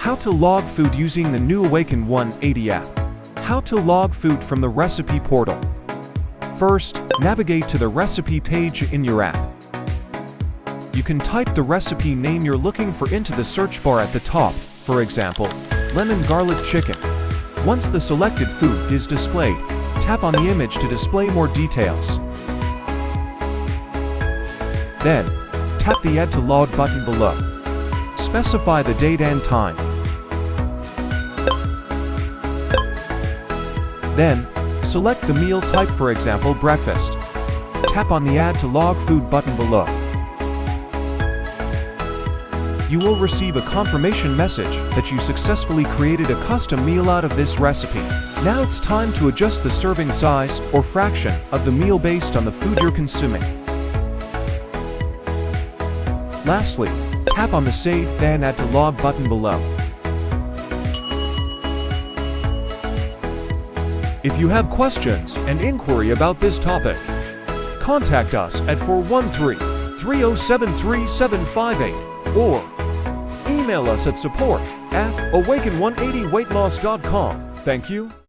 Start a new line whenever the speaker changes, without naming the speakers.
How to log food using the new Awaken180 app. How to log food from the recipe portal. First, navigate to the recipe page in your app. You can type the recipe name you're looking for into the search bar at the top, for example, lemon garlic chicken. Once the selected food is displayed, tap on the image to display more details. Then, tap the Add to Log button below. Specify the date and time. Then, select the meal type, for example, breakfast. Tap on the Add to Log Food button below. You will receive a confirmation message that you successfully created a custom meal out of this recipe. Now it's time to adjust the serving size or fraction of the meal based on the food you're consuming. Lastly, tap on the Save then Add to Log button below. If you have questions and inquiry about this topic, contact us at 413-307-3758 or email us at support@awaken180weightloss.com. Thank you.